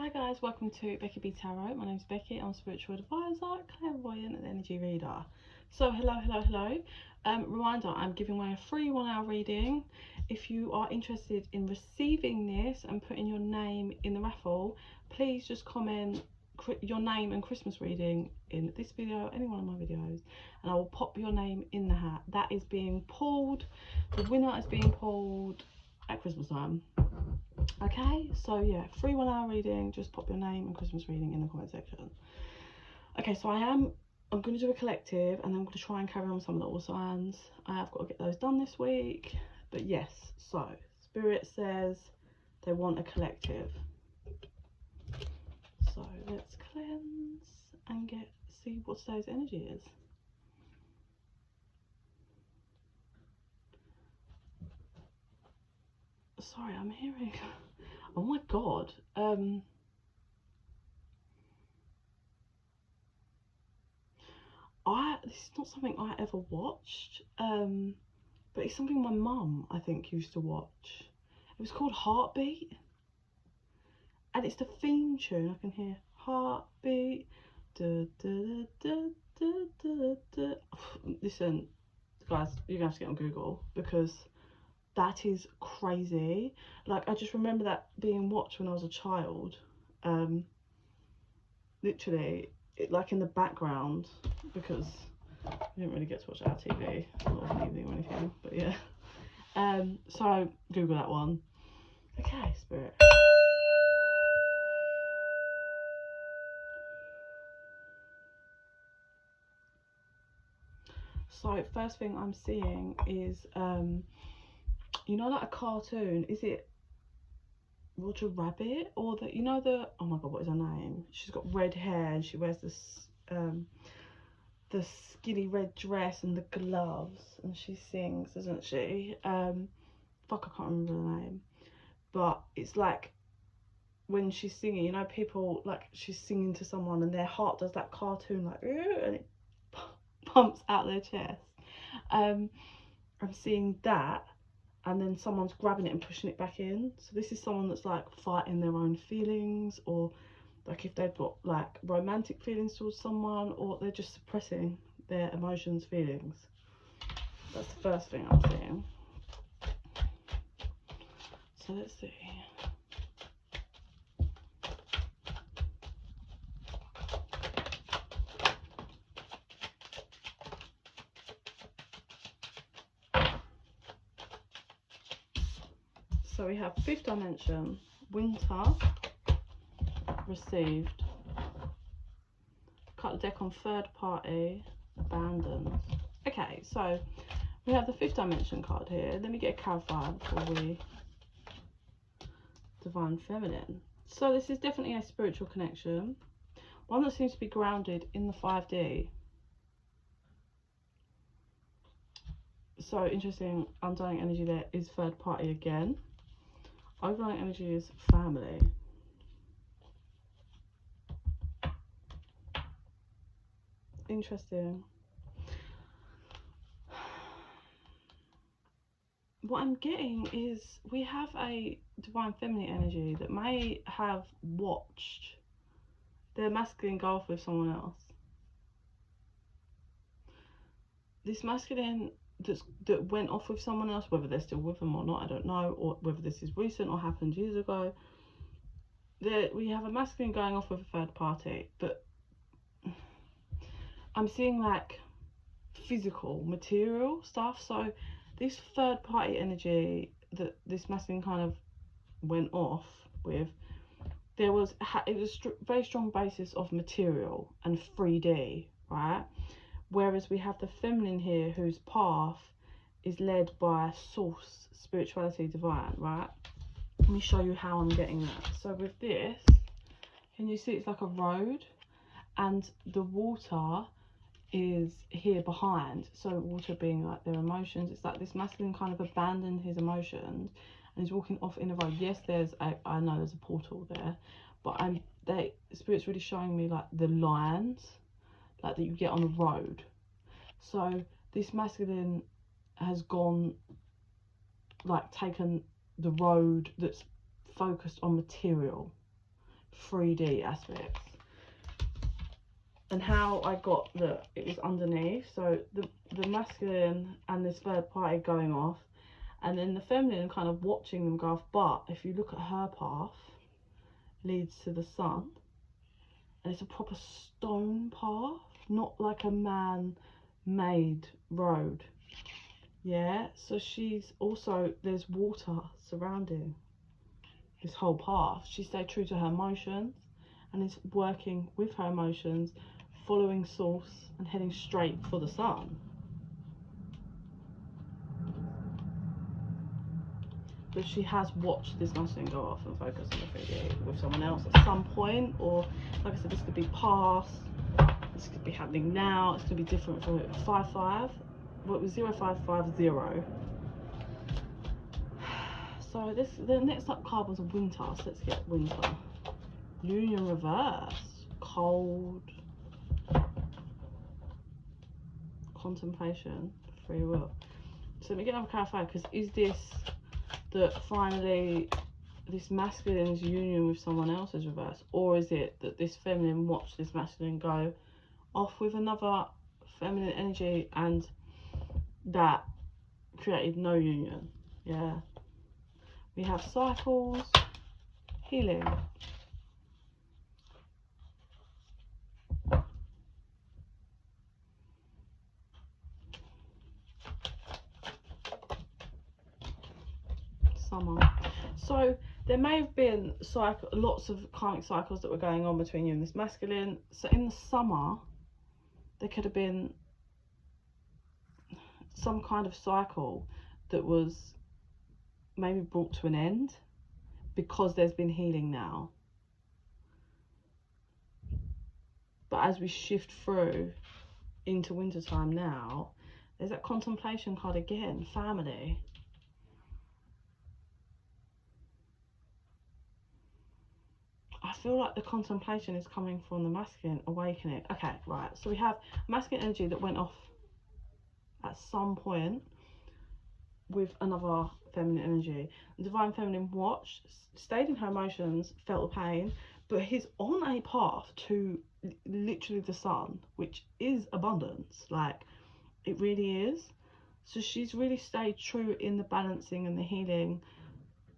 Hi guys, welcome to Becky Tarot. My name's Becky. I'm a spiritual advisor, clairvoyant and energy reader. So hello. Reminder, I'm giving away a free 1 hour reading. If you are interested in receiving this and putting your name in the raffle, please just comment your name and Christmas reading in this video, any one of my videos, and I will pop your name in the hat. That is being pulled. The winner is being pulled at Christmas time. Okay, so yeah, free 1 hour reading. Just pop your name and Christmas reading in the comment section. Okay, so I'm going to do a collective, and then I'm going to try and carry on some of the all signs. I have got to get those done this week. But yes, so Spirit says they want a collective. So let's cleanse and see what today's energy is. Sorry, I'm hearing. Oh my god. This is not something I ever watched. But it's something my mum, I think, used to watch. It was called Heartbeat. And it's the theme tune. I can hear Heartbeat. Da, da, da, da, da, da. Listen, guys, you're gonna have to get on Google because that is crazy. Like, I just remember that being watched when I was a child. Literally, like in the background, because I didn't really get to watch our TV not of an evening or anything, but yeah. So Google that one. Okay, Spirit. So first thing I'm seeing is you know, like a cartoon, is it Roger Rabbit, or the, you know, the, oh my god, what is her name? She's got red hair and she wears this the skinny red dress and the gloves, and she sings, doesn't she? Fuck, I can't remember the name, but it's like when she's singing, you know, people, like, she's singing to someone and their heart does that cartoon, like, and it pumps out their chest. I'm seeing that, and then someone's grabbing it and pushing it back in. So this is someone that's like fighting their own feelings, or like if they've got like romantic feelings towards someone, or they're just suppressing their emotions, feelings. That's the first thing I'm seeing. So let's see. So we have 5th dimension, winter, received. Cut the deck on 3rd party, abandoned. Okay, so we have the 5th dimension card here. Let me get a clarifier before we divine feminine. So this is definitely a spiritual connection, one that seems to be grounded in the 5D. So interesting, underlying energy there is 3rd party again. Overlying energy is family. Interesting. What I'm getting is we have a divine feminine energy that may have watched their masculine go off with someone else. This masculine that went off with someone else, whether they're still with them or not, I don't know, or whether this is recent or happened years ago. We have a masculine going off with a 3rd party, but I'm seeing like physical, material stuff. So this 3rd party energy that this masculine kind of went off with, it was very strong basis of material and 3D, right? Whereas we have the feminine here, whose path is led by source, spirituality, divine, right? Let me show you how I'm getting that. So with this, can you see it's like a road, and the water is here behind. So water being like their emotions. It's like this masculine kind of abandoned his emotions and he's walking off in a road. Yes, I know there's a portal there, but Spirit's really showing me like the lines like that you get on the road. So this masculine has gone, like, taken the road that's focused on material, 3D aspects. And how I got that it was underneath, so the masculine and this third party going off, and then the feminine kind of watching them go off. But if you look at her path, leads to the sun, and it's a proper stone path, not like a man-made road. Yeah, so she's also, there's water surrounding this whole path. She stayed true to her emotions and is working with her emotions, following source and heading straight for the sun. But she has watched this masculine go off and focus on the 3D with someone else at some point, or like I said, this could be past, this could be happening now, it's going to be different for 5-5. Well, it was 0550. So this, the next up card was a winter, so let's get winter. Union reverse, cold, contemplation, free will. So let me get another clarifier, because is this that finally this masculine's union with someone else is reversed, or is it that this feminine watched this masculine go off with another feminine energy and that created no union? Yeah, we have cycles, healing, summer. So there may have been lots of karmic cycles that were going on between you and this masculine. So in the summer there could have been some kind of cycle that was maybe brought to an end because there's been healing now. But as we shift through into wintertime now, there's that contemplation card again, family. I feel like the contemplation is coming from the masculine awakening. Okay, right, so we have masculine energy that went off at some point with another feminine energy. The divine feminine watched, stayed in her emotions, felt the pain, but he's on a path to literally the sun, which is abundance, like it really is. So she's really stayed true in the balancing and the healing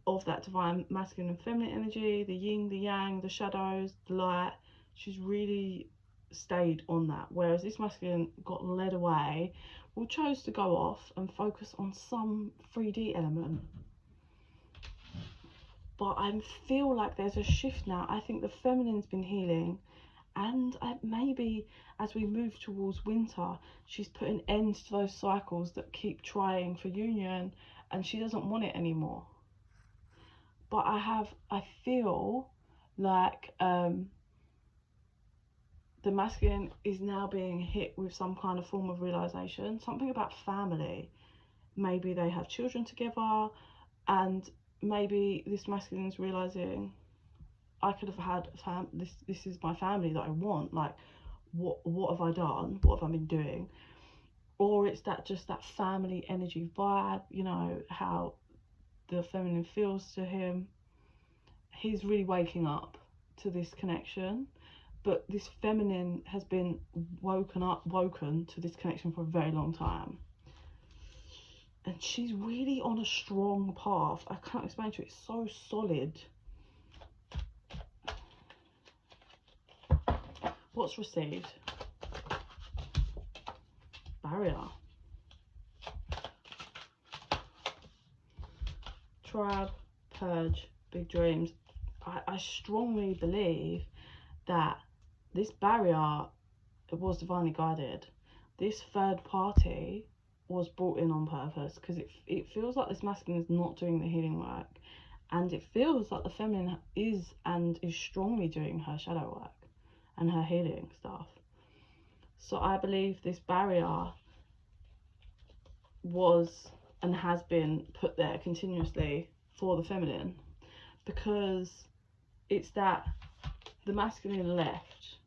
of that divine masculine and feminine energy, the yin, the yang, the shadows, the light. She's really stayed on that, whereas this masculine got led away, or chose to go off and focus on some 3D element. But I feel like there's a shift now. I think the feminine's been healing, and maybe as we move towards winter, she's put an end to those cycles that keep trying for union, and she doesn't want it anymore. But I feel like the masculine is now being hit with some kind of form of realization, something about family. Maybe they have children together, and maybe this masculine is realizing, I could have had this is my family that I want, like what have I done, what have I been doing? Or it's just that family energy vibe, you know, how the feminine feels to him. He's really waking up to this connection, but this feminine has been woken to this connection for a very long time, and she's really on a strong path. I can't explain to you, it's so solid. What's received? Barrier, tribe, purge, big dreams. I strongly believe that this barrier, it was divinely guided. This third party was brought in on purpose, because it feels like this masculine is not doing the healing work, and it feels like the feminine is strongly doing her shadow work and her healing stuff. So I believe this barrier was and has been put there continuously for the feminine, because it's that the masculine left,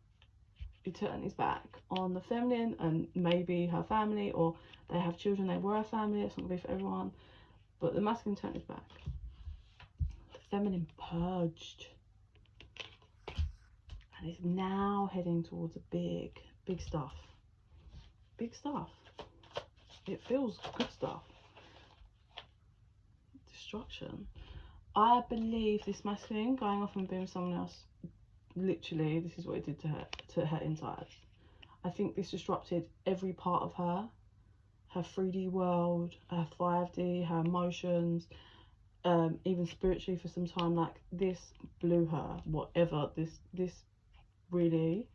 he turned his back on the feminine and maybe her family, or they have children, they were a family, it's not going to be for everyone, but the masculine turned his back. The feminine purged. and is now heading towards a big stuff. Big stuff. It feels good stuff. Destruction. I believe this masculine going off and being with someone else, literally, this is what it did to her insides. I think this disrupted every part of her 3D world, her 5D, her emotions, even spiritually for some time. Like, this blew her, whatever, this really.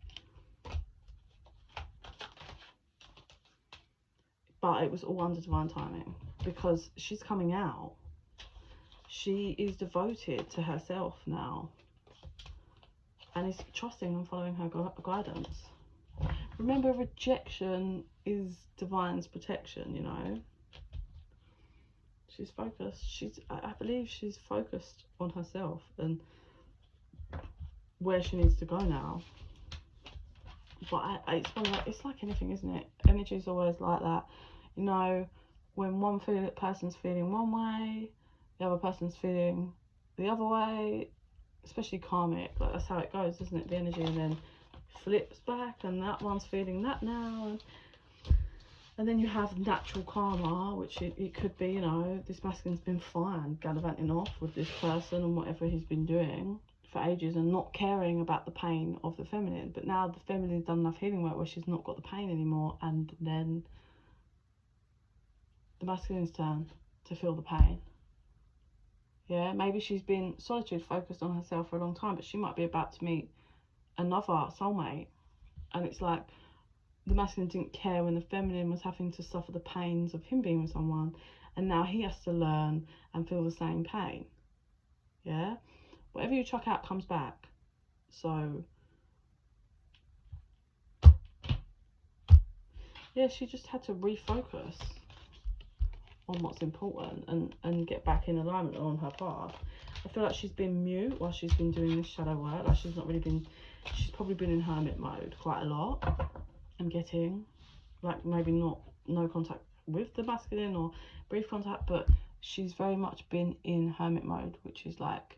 But it was all under divine timing, because she's coming out. She is devoted to herself now and is trusting and following her guidance. Remember, rejection is divine's protection, you know. She's focused. I believe she's focused on herself and where she needs to go now. But it's like anything, isn't it? Energy is always like that. You know, when one person's feeling one way, the other person's feeling the other way, especially karmic. Like, that's how it goes, isn't it? The energy, and then flips back, and that one's feeling that now. And then you have natural karma, which it could be, you know, this masculine's been fine gallivanting off with this person and whatever he's been doing for ages and not caring about the pain of the feminine. But now the feminine's done enough healing work where she's not got the pain anymore, and then the masculine's turn to feel the pain. Yeah, maybe she's been solitude focused on herself for a long time, but she might be about to meet another soulmate, and it's like the masculine didn't care when the feminine was having to suffer the pains of him being with someone, and now he has to learn and feel the same pain. Yeah, whatever you chuck out comes back. So yeah, she just had to refocus on what's important and get back in alignment on her path. I feel like she's been mute while she's been doing this shadow work. Like, she's probably been in hermit mode quite a lot. I'm getting, like, maybe no contact with the masculine or brief contact, but she's very much been in hermit mode, which is like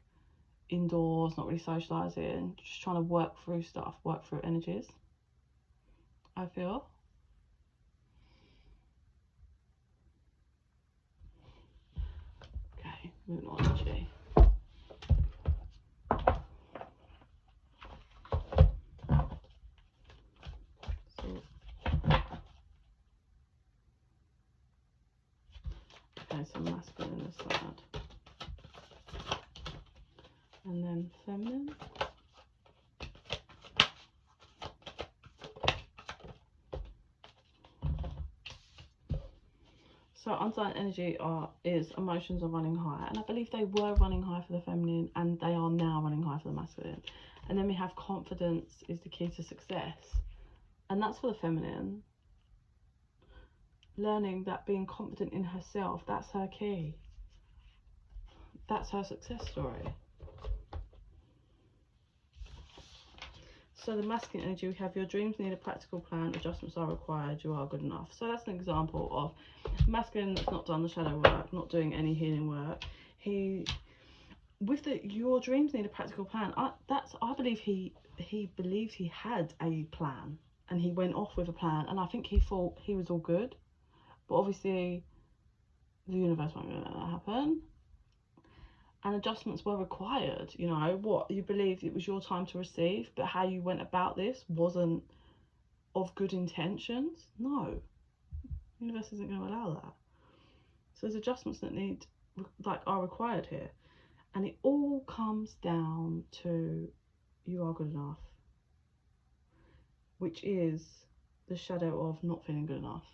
indoors, not really socializing, just trying to work through stuff, work through energies, I feel. Okay, moving on, energy. So masculine this side, and then feminine. So unsigned energy is emotions are running high, and I believe they were running high for the feminine, and they are now running high for the masculine. And then we have confidence is the key to success, and that's for the feminine. Learning that being confident in herself, that's her key. That's her success story. So the masculine energy, we have your dreams need a practical plan, adjustments are required, you are good enough. So that's an example of masculine that's not done the shadow work, not doing any healing work. Your dreams need a practical plan. I believe he believed he had a plan, and he went off with a plan, and I think he thought he was all good. But obviously, the universe won't let that happen. And adjustments were required. You know, what you believed it was your time to receive, but how you went about this wasn't of good intentions. No, the universe isn't going to allow that. So there's adjustments that are required here. And it all comes down to you are good enough, which is the shadow of not feeling good enough.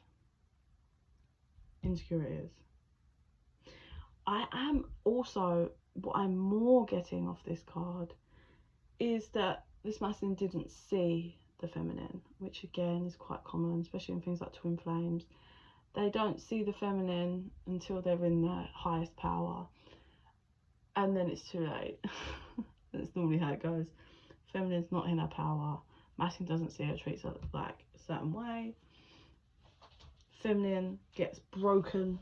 Insecurities. I am also, what I'm more getting off this card is that this masculine didn't see the feminine, which again is quite common, especially in things like twin flames. They don't see the feminine until they're in their highest power, and then it's too late. That's normally how it goes. Feminine's not in her power, masculine doesn't see her, treats her like a certain way. Feminine gets broken,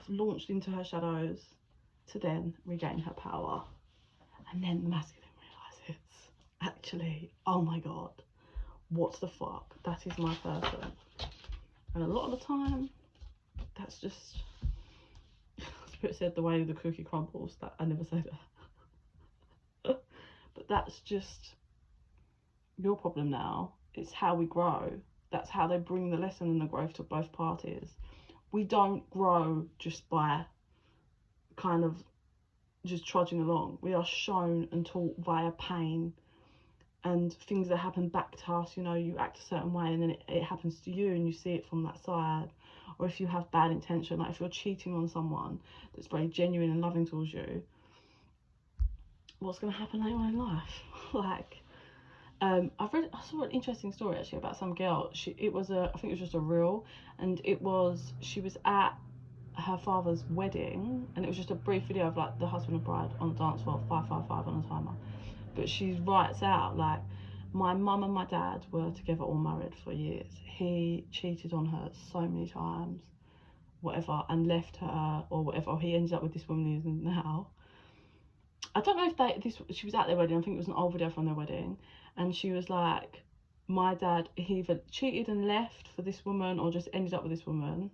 launched into her shadows to then regain her power, and then the masculine realizes, actually, oh my god, what the fuck, that is my person. And a lot of the time, that's just, Spirit said the way the cookie crumbles. That I never say that. But that's just your problem now. It's how we grow. That's how they bring the lesson and the growth to both parties. We don't grow just by kind of just trudging along. We are shown and taught via pain and things that happen back to us. You know, you act a certain way and then it happens to you and you see it from that side. Or if you have bad intention, like if you're cheating on someone that's very genuine and loving towards you, what's going to happen later on in life? Like, I saw an interesting story actually about some girl. I think it was just a reel, and she was at her father's wedding, and it was just a brief video of like the husband and bride on the dance floor, 555 on a timer. But she writes out like, my mum and my dad were together all married for years. He cheated on her so many times, whatever, and left her or whatever. Or he ended up with this woman who's now. I don't know if she was at their wedding. I think it was an old video from their wedding, and she was like, my dad, he either cheated and left for this woman or just ended up with this woman.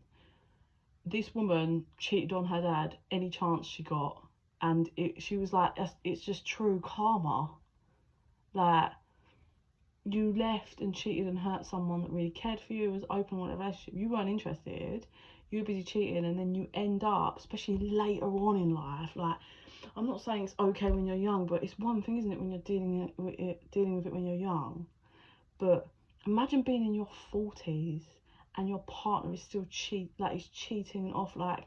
This woman cheated on her dad any chance she got, and she was like, it's just true karma. Like, you left and cheated and hurt someone that really cared for you, was open on a relationship. You weren't interested. You were busy cheating, and then you end up, especially later on in life. Like, I'm not saying it's okay when you're young, but it's one thing, isn't it, when you're dealing with it when you're young. But imagine being in your 40s and your partner is still is cheating off. Like,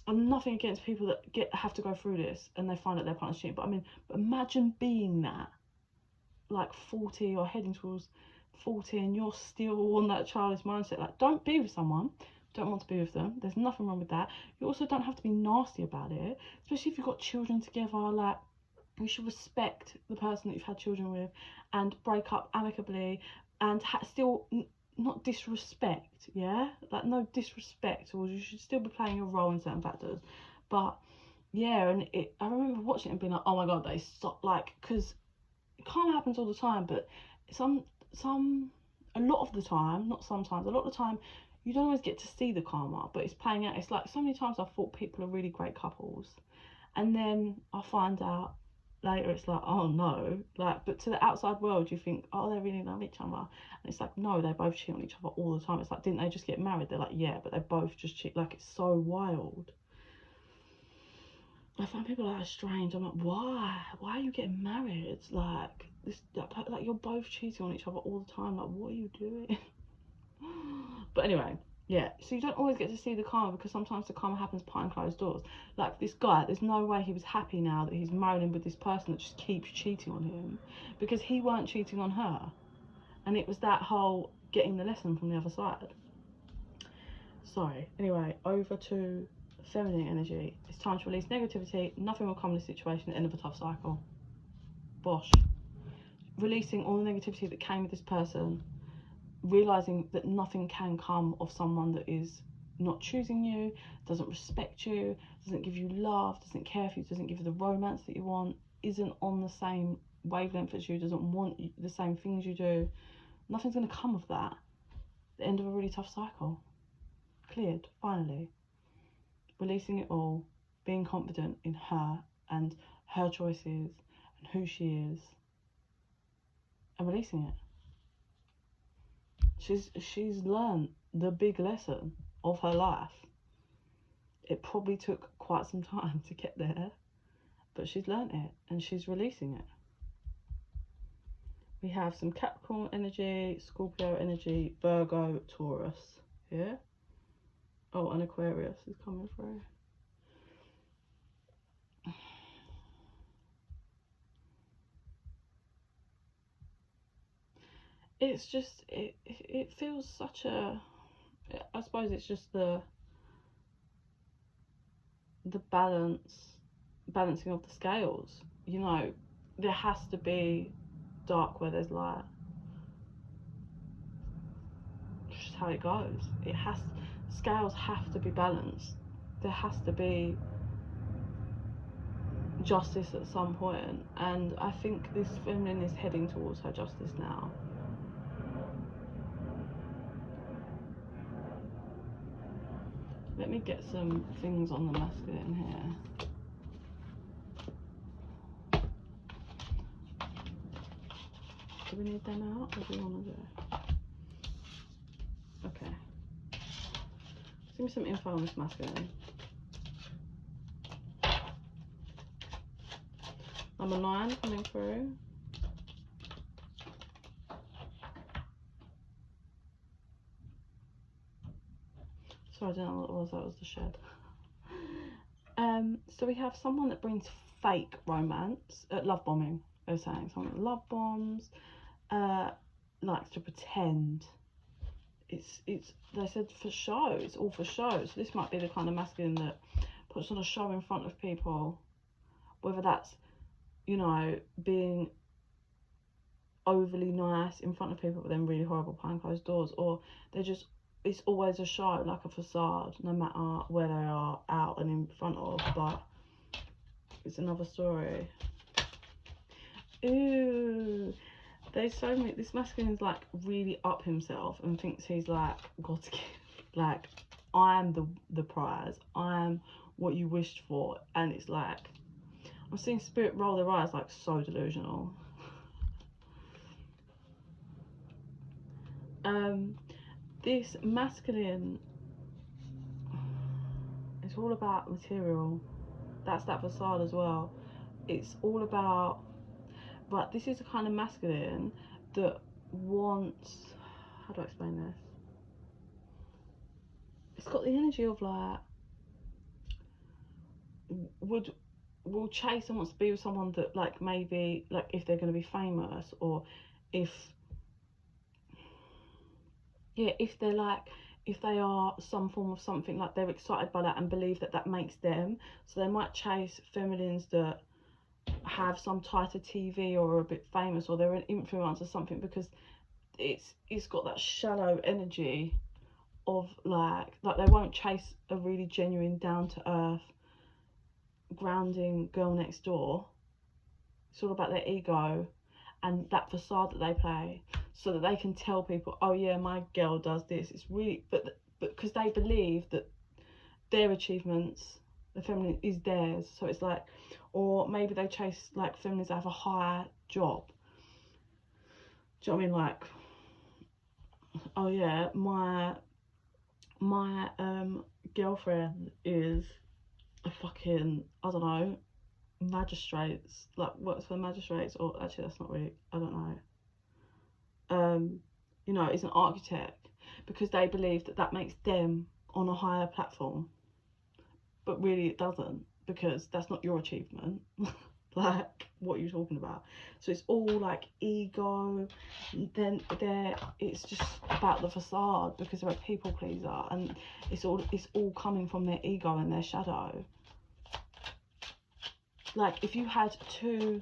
I'm nothing against people that have to go through this and they find out their partner's cheating, but imagine being that, like 40 or heading towards 40, and you're still on that childish mindset. Like, don't be with someone, don't want to be with them. There's nothing wrong with that. You also don't have to be nasty about it, especially if you've got children together. Like, you should respect the person that you've had children with and break up amicably and still not disrespect, yeah? Like, no disrespect, or you should still be playing your role in certain factors. But yeah, and I remember watching it and being like, oh my god, they stop, like, because karma happens all the time, but a lot of the time, not sometimes, a lot of the time, you don't always get to see the karma, but it's playing out. It's like, so many times I thought people are really great couples, and then I find out later it's like, oh no, like, but to the outside world you think, oh, they really love each other, and it's like, no, they both cheat on each other all the time. It's like, didn't they just get married? They're like, yeah, but they both just cheat. Like, it's so wild. I find people like strange. I'm like, why are you getting married? Like, like, you're both cheating on each other all the time. Like, what are you doing? But anyway, yeah, so you don't always get to see the karma, because sometimes the karma happens behind closed doors. Like, this guy, there's no way he was happy now that he's marrying with this person that just keeps cheating on him, because he weren't cheating on her, and it was that whole getting the lesson from the other side. Sorry. Anyway, over to feminine energy. It's time to release negativity. Nothing will come in this situation. End of a tough cycle. Bosh. Releasing all the negativity that came with this person, realizing that nothing can come of someone that is not choosing you, doesn't respect you, doesn't give you love, doesn't care for you, doesn't give you the romance that you want, isn't on the same wavelength as you, doesn't want the same things you do. Nothing's going to come of that. The end of a really tough cycle. Cleared, finally. Releasing it all, being confident in her and her choices and who she is, and releasing it. She's learned the big lesson of her life. It probably took quite some time to get there, but she's learned it and she's releasing it. We have some Capricorn energy, Scorpio energy, Virgo, Taurus. Yeah. Oh, and Aquarius is coming through. It's just, it feels such a, I suppose it's just the balancing of the scales. You know, there has to be dark where there's light. It's just how it goes. Scales have to be balanced. There has to be justice at some point, and I think this feminine is heading towards her justice now. Let me get some things on the masculine here. Do we need them out? What do we want to do? Okay. Give me some info on this masculine. Number 9 coming through. Sorry, I don't know what it was. That was the shed. So we have someone that brings fake romance, love bombing. They're saying someone that love bombs, likes to pretend. It's. They said for show. It's all for show. So this might be the kind of masculine that puts on a show in front of people, whether that's, you know, being overly nice in front of people but then really horrible behind closed doors, or they're just, it's always a show, like a facade, no matter where they are out and in front of, but it's another story. Ooh, there's so many. This masculine's like really up himself and thinks he's like God's gift, like I'm the prize, I'm what you wished for, and it's like I'm seeing spirit roll their eyes, like so delusional. This masculine, it's all about material. That's that facade as well. It's all about, but this is a kind of masculine that wants, how do I explain this? It's got the energy of like, will chase and wants to be with someone that like maybe like if they're going to be famous, or if they're like, if they are some form of something, like they're excited by that and believe that that makes them, so they might chase feminines that have some tighter TV or are a bit famous, or they're an influencer or something, because it's got that shallow energy of like they won't chase a really genuine down to earth grounding girl next door. It's all about their ego and that facade that they play, so that they can tell people, oh yeah, my girl does this. It's really, but because they believe that their achievements, the feminine, is theirs. So it's like, or maybe they chase like feminines that have a higher job. Do you know what I mean? Like, oh yeah, my girlfriend is a fucking, I don't know, magistrates, like works for magistrates, or actually that's not really, I don't know, you know, is an architect, because they believe that that makes them on a higher platform, but really it doesn't, because that's not your achievement. Like, what are you talking about? So it's all like ego, then it's just about the facade, because they're a people pleaser, and it's all coming from their ego and their shadow. Like if you had two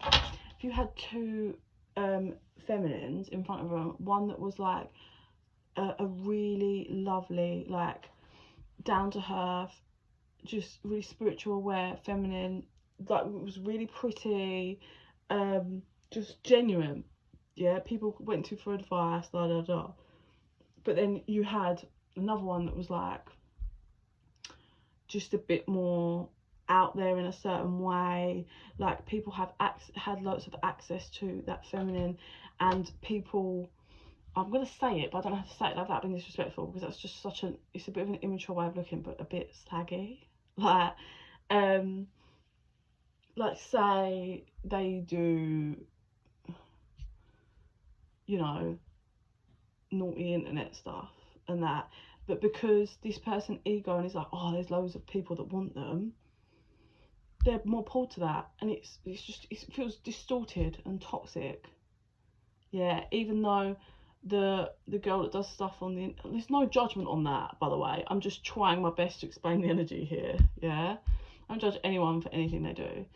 feminines in front of them, one that was like a really lovely, like down to earth, just really spiritual aware feminine, like it was really pretty, just genuine, yeah, people went to for advice, da da da. But then you had another one that was like just a bit more out there in a certain way, like people had lots of access to that feminine, and people, I'm gonna say it but I don't have to say it like that being disrespectful, because that's just it's a bit of an immature way of looking, but a bit slaggy, like say they do, you know, naughty internet stuff and that, but because this person ego and is like, oh, there's loads of people that want them, they're more pulled to that, and it feels distorted and toxic. Yeah, even though the girl that does stuff on the, there's no judgment on that, by the way, I'm just trying my best to explain the energy here. Yeah, I don't judge anyone for anything they do,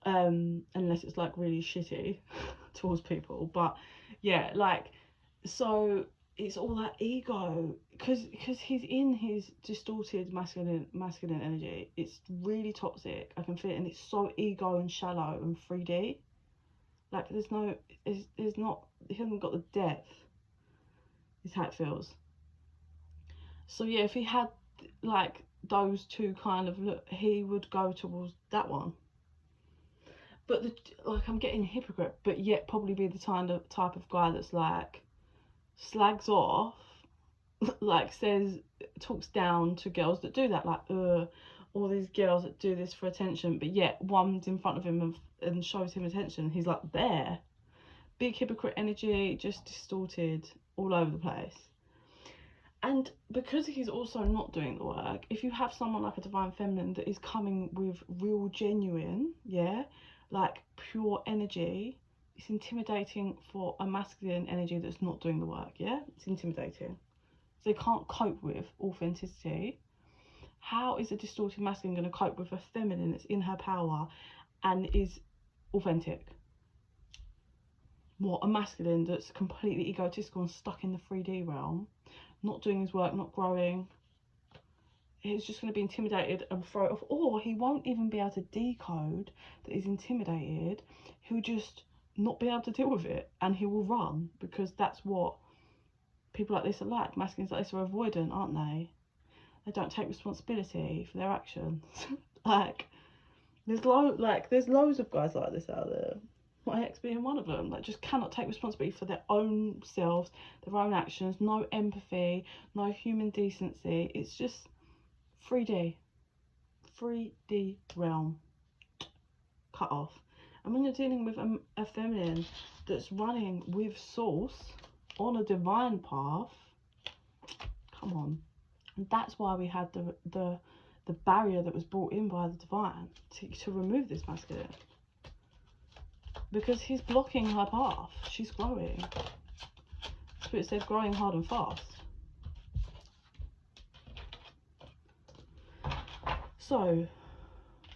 unless it's like really shitty towards people. But yeah, like, so it's all that ego, because he's in his distorted masculine energy. It's really toxic. I can feel it, and it's so ego and shallow and 3D. Like there's not, he hasn't got the depth, is how it feels. So yeah, if he had like those two kind of look, he would go towards that one. But like I'm getting hypocrite, but yet probably be the type of guy that's like slags off, like talks down to girls that do that, like all these girls that do this for attention, but yet one's in front of him and shows him attention, he's like there. Big hypocrite energy, just distorted all over the place. And because he's also not doing the work, if you have someone like a divine feminine that is coming with real genuine, yeah, like pure energy, it's intimidating for a masculine energy that's not doing the work, yeah? It's intimidating. So they can't cope with authenticity. How is a distorted masculine going to cope with a feminine that's in her power and is authentic? What, a masculine that's completely egotistical and stuck in the 3D realm, not doing his work, not growing, he's just going to be intimidated and throw it off. Or he won't even be able to decode that he's intimidated. He'll just not be able to deal with it, and he will run, because that's what people like this are like. Masculines like this are avoidant, aren't they? They don't take responsibility for their actions. Like there's loads of guys like this out there, my ex being one of them, like just cannot take responsibility for their own selves, their own actions, no empathy, no human decency. It's just 3D realm, cut off. And when you're dealing with a feminine that's running with source on a divine path, come on. And that's why we had the barrier that was brought in by the divine to remove this masculine, because he's blocking her path. She's growing. Spirit said growing hard and fast. So,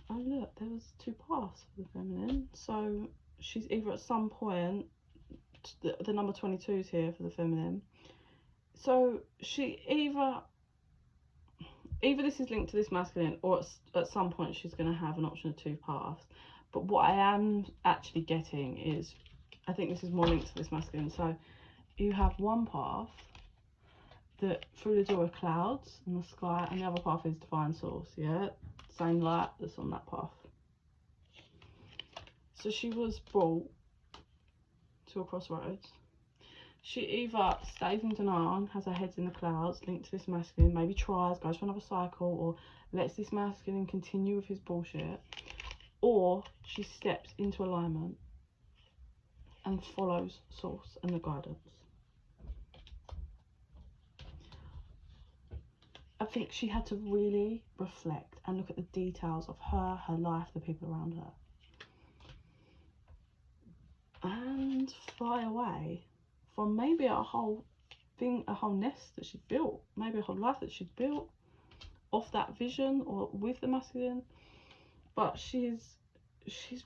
oh look, there was 2 paths for the feminine. So she's either at some point, the number 22 is here for the feminine. So she either this is linked to this masculine, or at some point she's going to have an option of 2 paths. But what I am actually getting is, I think this is more linked to this masculine. So you have one path that through the door of clouds in the sky, and the other path is divine source, yeah? Same light that's on that path. So she was brought to a crossroads. She either stays in denial and has her head in the clouds, linked to this masculine, maybe tries, goes for another cycle, or lets this masculine continue with his bullshit, or she steps into alignment and follows source and the guidance. I think she had to really reflect and look at the details of her life, the people around her, and fly away from maybe a whole nest that she'd built, maybe a whole life that she'd built off that vision or with the masculine. But she's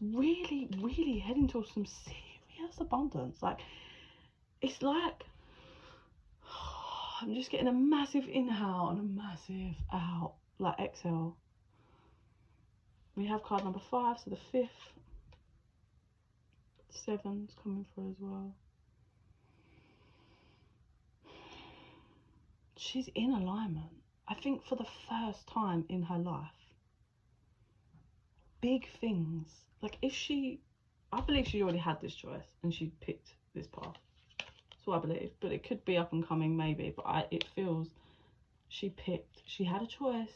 really heading towards some serious abundance. Like, it's like I'm just getting a massive inhale and a massive out, like exhale. We have card number 5, so the 5th, 7's coming through as well. She's in alignment, I think, for the first time in her life. Big things. Like, I believe she already had this choice and she picked this path. That's what I believe. But it could be up and coming, maybe. But it feels she had a choice.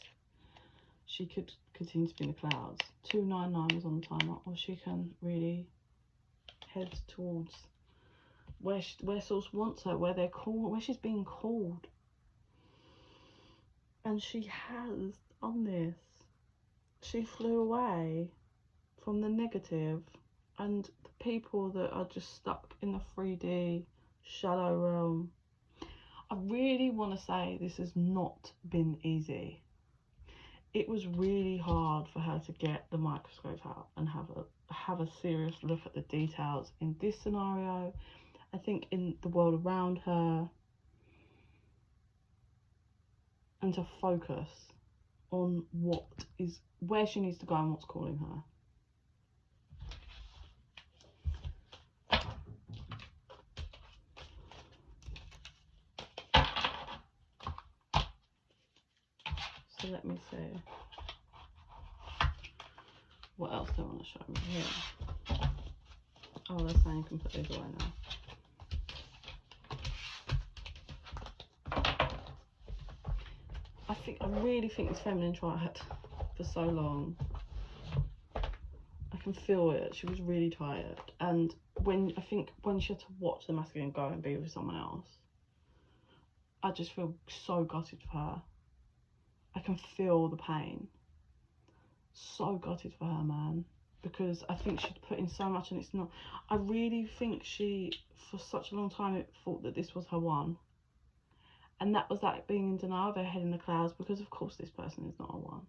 She could continue to be in the clouds. 299 was on the timer. Or she can really head towards where source wants her, where she's being called. And she has done this. She flew away from the negative and the people that are just stuck in the 3D shallow realm. I really want to say this has not been easy. It was really hard for her to get the microscope out and have a serious look at the details in this scenario. I think in the world around her, and to focus on where she needs to go and what's calling her. So let me see what else they want to show me here. Oh, they're saying you can put these away now. I really think this feminine tried for so long. I can feel it. She was really tired, and when she had to watch the masculine go and be with someone else, I just feel so gutted for her. I can feel the pain. So gutted for her, man, because I think she'd put in so much and it's not. I really think she, for such a long time, thought that this was her one. And that was like being in denial of her head in the clouds, because of course this person is not a one.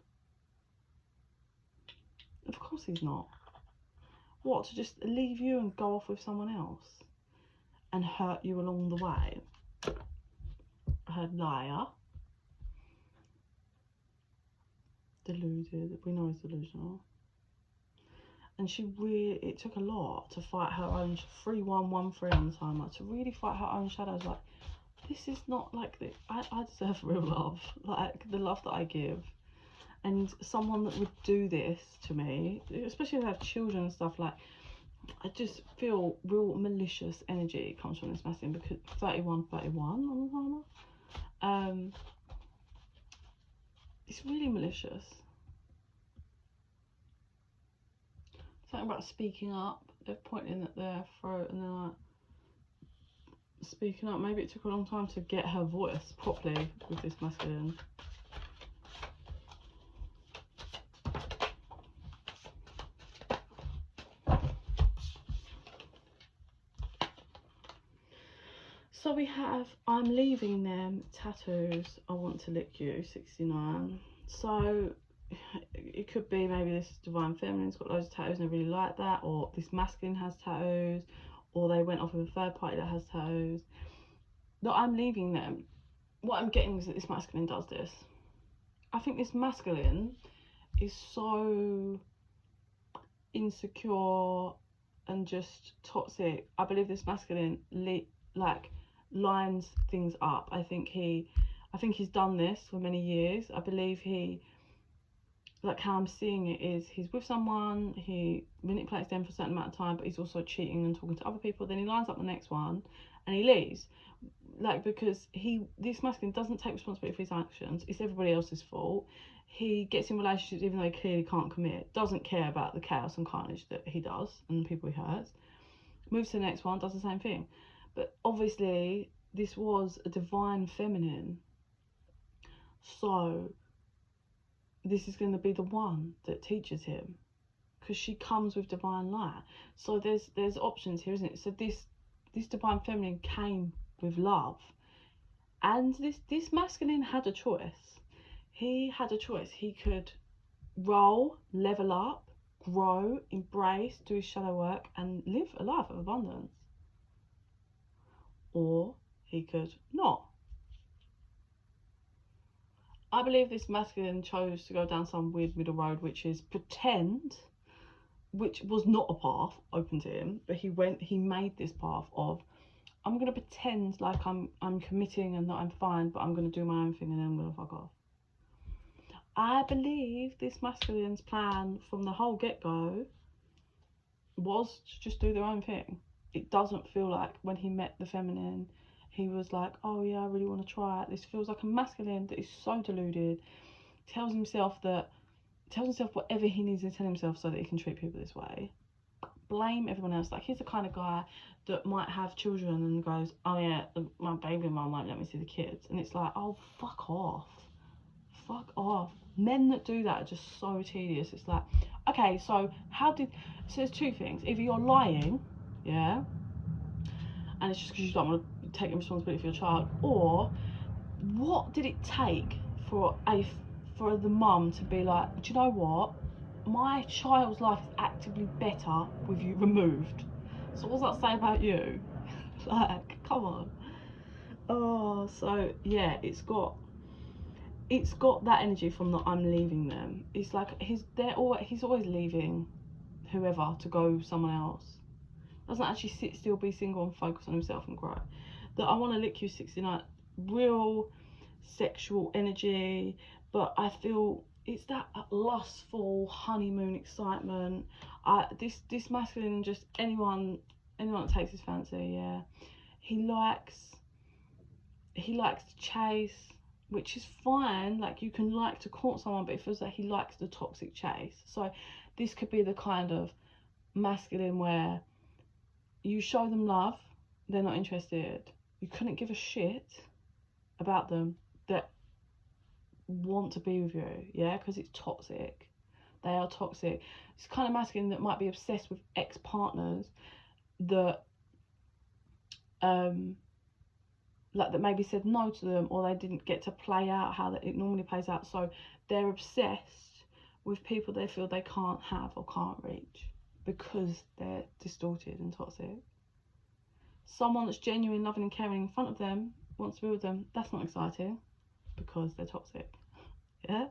Of course he's not. What, to just leave you and go off with someone else and hurt you along the way? Her liar. Deluded. We know he's delusional. And it took a lot to fight her own 3-1-1-3 on the timer, to really fight her own shadows. Like, this is not like this. I deserve real love, like the love that I give. And someone that would do this to me, especially if they have children and stuff, like, I just feel real malicious energy comes from this masculine, because 31-31 on the timer. It's really malicious. Something about speaking up. They're pointing at their throat and they're like speaking up. Maybe it took a long time to get her voice properly with this masculine. So we have, I'm leaving them, tattoos, I want to lick you, 69. So it could be maybe this divine feminine's got loads of tattoos and they really like that, or this masculine has tattoos, or they went off with a third party that has tattoos. That I'm leaving them, what I'm getting is that this masculine does this. I think this masculine is so insecure and just toxic. I believe this masculine lines things up. I think he's done this for many years. I believe like how I'm seeing it is, he's with someone, he manipulates them for a certain amount of time, but he's also cheating and talking to other people. Then he lines up the next one and he leaves, like, because this masculine doesn't take responsibility for his actions. It's everybody else's fault. He gets in relationships even though he clearly can't commit, doesn't care about the chaos and carnage that he does and the people he hurts, moves to the next one, does the same thing. But obviously this was a divine feminine, so this is going to be the one that teaches him, because she comes with divine light. So there's options here, isn't it? So this divine feminine came with love, and this masculine had a choice. He had a choice. He could roll, level up, grow, embrace, do his shadow work and live a life of abundance, or he could not. I believe this masculine chose to go down some weird middle road, which is pretend, which was not a path open to him, but he made this path of, I'm going to pretend like I'm committing and that I'm fine, but I'm going to do my own thing and then I'm going to fuck off. I believe this masculine's plan from the whole get-go was to just do their own thing. It doesn't feel like when he met the feminine, he was like, oh yeah, I really want to try it. This feels like a masculine that is so deluded, tells himself whatever he needs to tell himself so that he can treat people this way. Blame everyone else. Like, he's the kind of guy that might have children and goes, oh yeah, my baby mum won't let me see the kids. And it's like, oh, fuck off. Fuck off. Men that do that are just so tedious. It's like, okay, so there's two things. Either you're lying, yeah, and it's just because you don't want to take responsibility for your child, or what did it take for the mum to be like, do you know what, my child's life is actively better with you removed, so what does that say about you? Like, come on. Oh, so yeah, it's got it's got that energy from the I'm leaving them. It's like he's always leaving whoever to go someone else. Doesn't actually sit still, be single and focus on himself and grow. That I want to lick you 69, real sexual energy, but I feel it's that lustful honeymoon excitement. This masculine, just anyone that takes his fancy, yeah. He likes to chase, which is fine. Like, you can like to court someone, but it feels like he likes the toxic chase. So this could be the kind of masculine where you show them love, they're not interested. You couldn't give a shit about them, that want to be with you, yeah, because it's toxic. They are toxic. It's kind of masculine that might be obsessed with ex-partners that like that maybe said no to them, or they didn't get to play out how it normally plays out, so they're obsessed with people they feel they can't have or can't reach because they're distorted and toxic. Someone that's genuine, loving and caring in front of them, wants to be with them, that's not exciting because they're toxic, yeah.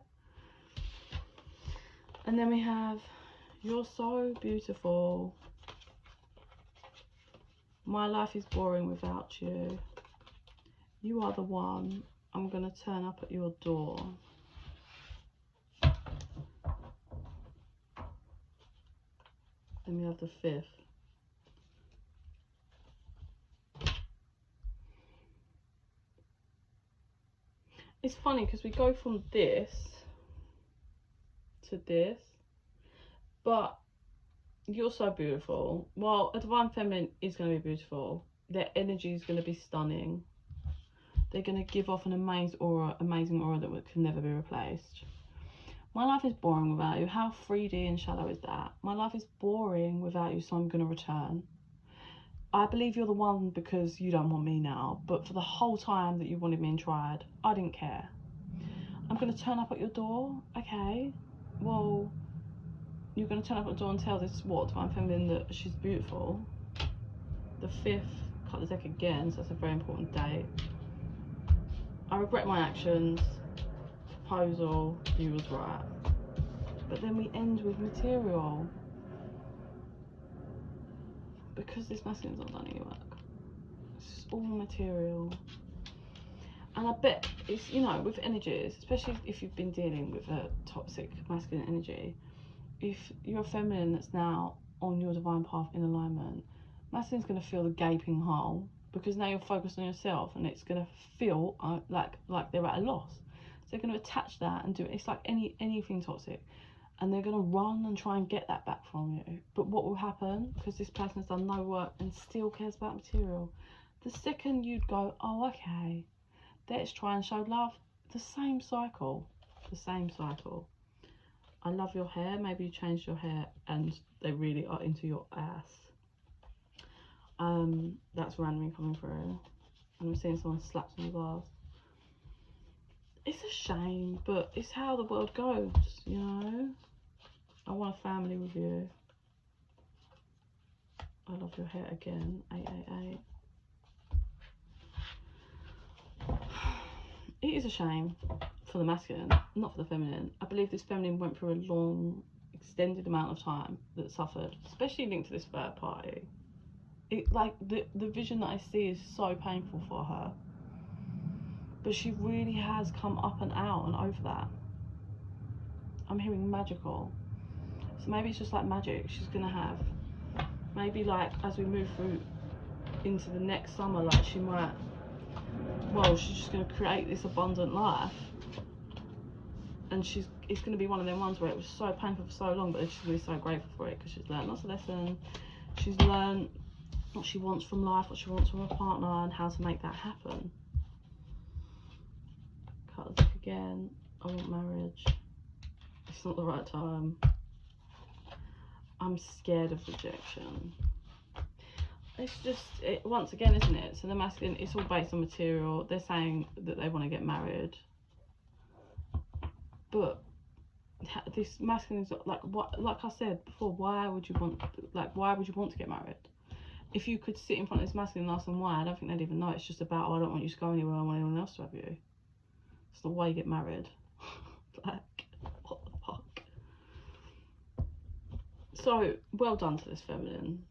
And then we have, you're so beautiful, my life is boring without you, you are the one, I'm gonna turn up at your door. Then we have the 5th. It's funny because we go from this to this, but you're so beautiful. Well, a divine feminine is going to be beautiful. Their energy is going to be stunning. They're going to give off an amazing aura that can never be replaced. My life is boring without you. How 3D and shallow is that? My life is boring without you, so I'm going to return. I believe you're the one because you don't want me now, but for the whole time that you wanted me and tried, I didn't care. I'm going to turn up at your door. Okay, well, you're going to turn up at the door and tell this divine feminine that she's beautiful. The 5th, cut the deck again, so that's a very important date. I regret my actions. Proposal, you was right. But then we end with material, because this masculine's not done any work. It's all material. And I bet it's, you know, with energies, especially if you've been dealing with a toxic masculine energy, if you're a feminine that's now on your divine path in alignment, masculine's going to feel the gaping hole, because now you're focused on yourself, and it's going to feel like they're at a loss. So they're going to attach that and do it. It's like anything toxic, and they're going to run and try and get that back from you. But what will happen, because this person's done no work and still cares about material, the second you'd go, oh, okay, let's try and show love, the same cycle. I love your hair. Maybe you changed your hair and they really are into your ass. That's randomly coming through. And I'm seeing someone slap someone's ass. It's a shame, but it's how the world goes, you know. I want a family with you. I love your hair again. 888. It is a shame for the masculine, not for the feminine. I believe this feminine went through a long, extended amount of time that suffered, especially linked to this third party. It, like, the vision that I see is so painful for her. But she really has come up and out and over that. I'm hearing magical. So maybe it's just like magic. She's going to have, maybe like as we move through into the next summer, like she might, well, she's just going to create this abundant life. And it's going to be one of them ones where it was so painful for so long, but she's going to be so grateful for it because she's learned lots of lessons. She's learned what she wants from life, what she wants from a partner, and how to make that happen. Cut the deck again. I want marriage. It's not the right time. I'm scared of rejection. It's just, once again, isn't it? So the masculine, it's all based on material. They're saying that they want to get married. But this masculine is like, what? Like I said before, why would you want to get married? If you could sit in front of this masculine and ask them why, I don't think they'd even know. It's just about, oh, I don't want you to go anywhere, I want anyone else to have you. It's not why you get married. Like, what the fuck? So, well done to this feminine.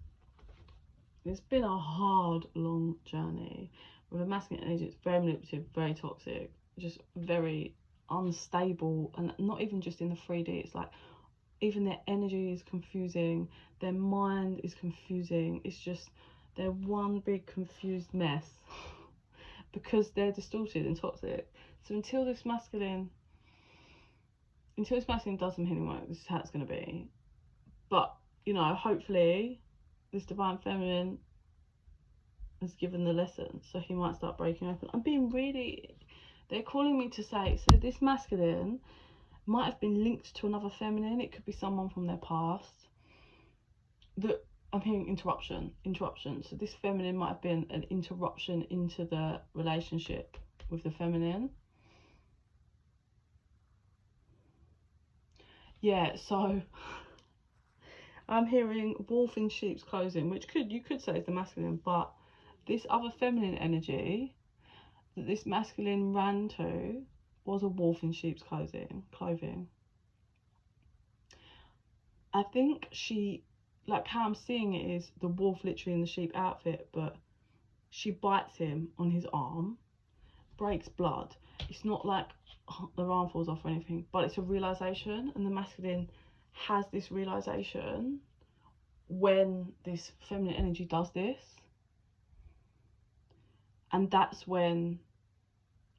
It's been a hard, long journey. With a masculine energy, it's very manipulative, very toxic, just very unstable, and not even just in the 3D. It's like even their energy is confusing, their mind is confusing. It's just they're one big confused mess because they're distorted and toxic. So until this masculine does some healing work, this is how it's going to be. But you know, hopefully this divine feminine has given the lesson, so he might start breaking open. I'm being really, they're calling me to say, so this masculine might have been linked to another feminine. It could be someone from their past. That I'm hearing interruption. So this feminine might have been an interruption into the relationship with the feminine. Yeah, so I'm hearing wolf in sheep's clothing, which you could say is the masculine, but this other feminine energy that this masculine ran to was a wolf in sheep's clothing. I think she, like how I'm seeing it is the wolf literally in the sheep outfit, but she bites him on his arm, breaks blood. It's not like the arm falls off or anything, but it's a realization, and the masculine has this realization when this feminine energy does this. And that's when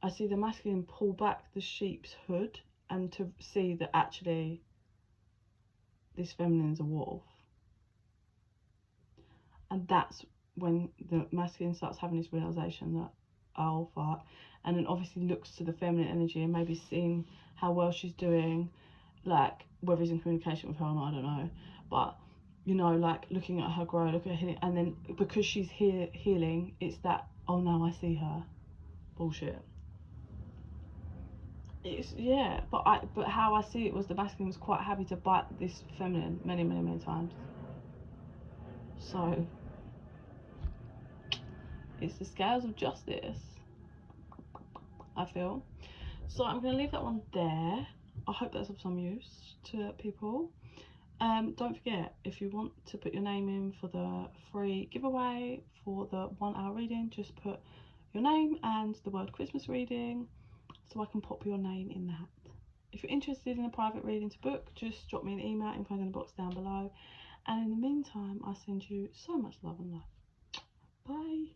I see the masculine pull back the sheep's hood and to see that actually this feminine is a wolf. And that's when the masculine starts having this realization that, oh fuck, and then obviously looks to the feminine energy and maybe seeing how well she's doing, like whether he's in communication with her or not, I don't know, but you know, like looking at her grow, looking at her healing, and then because she's healing, it's that, oh now I see her bullshit. It's, yeah, but how I see it was the masculine was quite happy to bite this feminine many times. So it's the scales of justice, I feel. So I'm going to leave that one there. I hope that's of some use to people. Don't forget, if you want to put your name in for the free giveaway for the 1 hour reading, just put your name and the word Christmas reading so I can pop your name in that. If you're interested in a private reading to book, just drop me an email, info in the box down below. And in the meantime, I send you so much love and light. Bye.